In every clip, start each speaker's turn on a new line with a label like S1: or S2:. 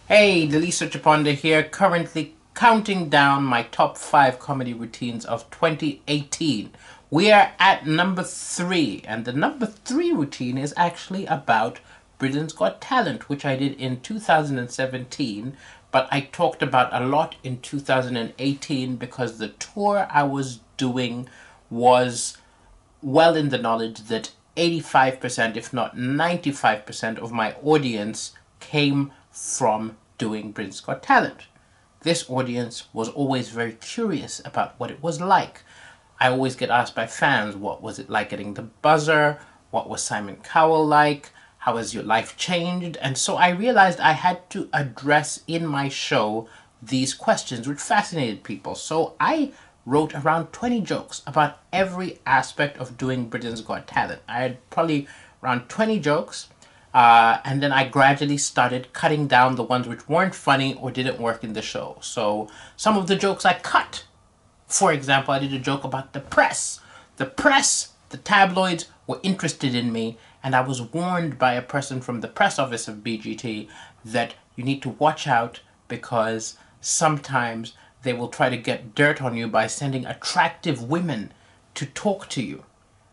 S1: Hey, Daliso Chaponda here, currently counting down my top 5 comedy routines of 2018. We are at number 3, and the number 3 routine is actually about Britain's Got Talent, which I did in 2017, but I talked about a lot in 2018 because the tour I was doing was well in the knowledge that 85%, if not 95% of my audience came from doing Britain's Got Talent. This audience was always very curious about what it was like. I always get asked by fans, what was it like getting the buzzer? What was Simon Cowell like? How has your life changed? And so I realized I had to address in my show these questions which fascinated people. So I wrote around 20 jokes about every aspect of doing Britain's Got Talent. I had probably around 20 jokes, and then I gradually started cutting down the ones which weren't funny or didn't work in the show. So some of the jokes I cut. For example, I did a joke about the press. The tabloids were interested in me, and I was warned by a person from the press office of BGT that you need to watch out because sometimes they will try to get dirt on you by sending attractive women to talk to you.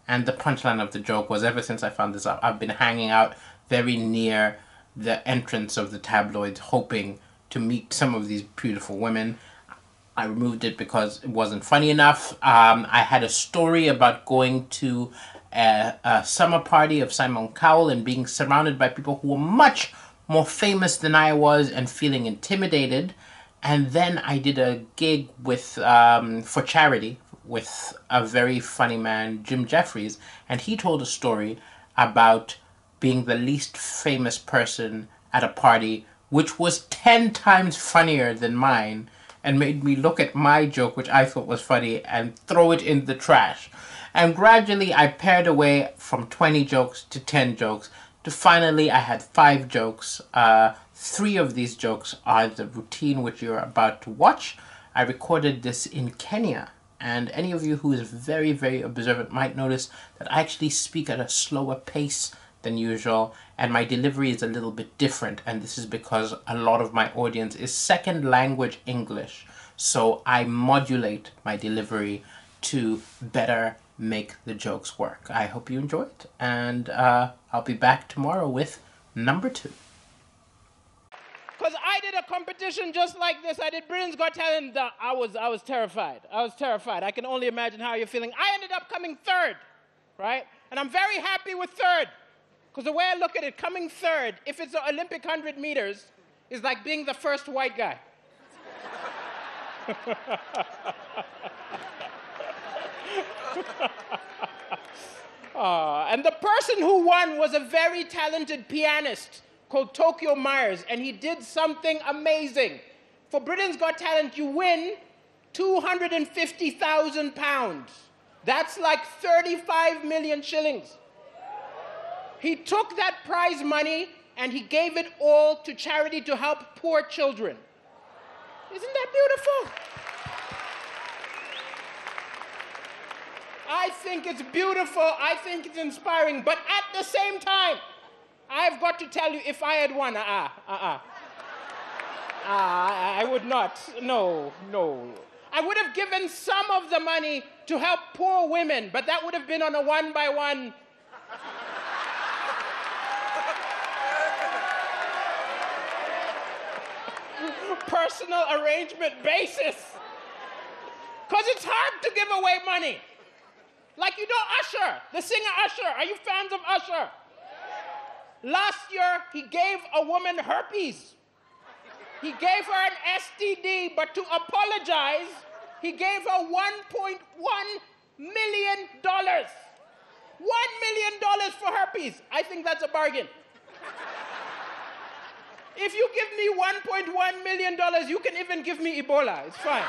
S1: And the punchline of the joke was, ever since I found this out, I've been hanging out very near the entrance of the tabloids hoping to meet some of these beautiful women. I removed it because it wasn't funny enough. I had a story about going to a summer party of Simon Cowell and being surrounded by people who were much more famous than I was and feeling intimidated. And then I did a gig with for charity with a very funny man, Jim Jeffries, and he told a story about being the least famous person at a party, which was 10 times funnier than mine, and made me look at my joke, which I thought was funny, and throw it in the trash. And gradually I pared away from 20 jokes to 10 jokes, to finally I had 5 jokes. 3 of these jokes are the routine which you're about to watch. I recorded this in Kenya, and any of you who is very, very observant might notice that I actually speak at a slower pace than usual, and my delivery is a little bit different, and this is because a lot of my audience is second language English, so I modulate my delivery to better make the jokes work. I hope you enjoy it, and I'll be back tomorrow with number 2.
S2: Because I did a competition just like this. I did Britain's Got Talent. I was terrified. I was terrified. I can only imagine how you're feeling. I ended up coming third, right? And I'm very happy with third. Because the way I look at it, coming third, if it's the Olympic 100 meters, is like being the first white guy. And the person who won was a very talented pianist called Tokyo Myers, and he did something amazing. For Britain's Got Talent, you win £250,000. That's like 35 million shillings. He took that prize money and he gave it all to charity to help poor children. Isn't that beautiful? I think it's beautiful. I think it's inspiring. But at the same time, I've got to tell you, if I had won, I would not. No. I would have given some of the money to help poor women, but that would have been on a one-by-one. Personal arrangement basis. Because it's hard to give away money. Like, you know Usher, the singer Usher. Are you fans of Usher? Last year, he gave a woman herpes. He gave her an STD, but to apologize, he gave her $1.1 million. $1 million for herpes. I think that's a bargain. If you give me $1.1 million, you can even give me Ebola. It's fine.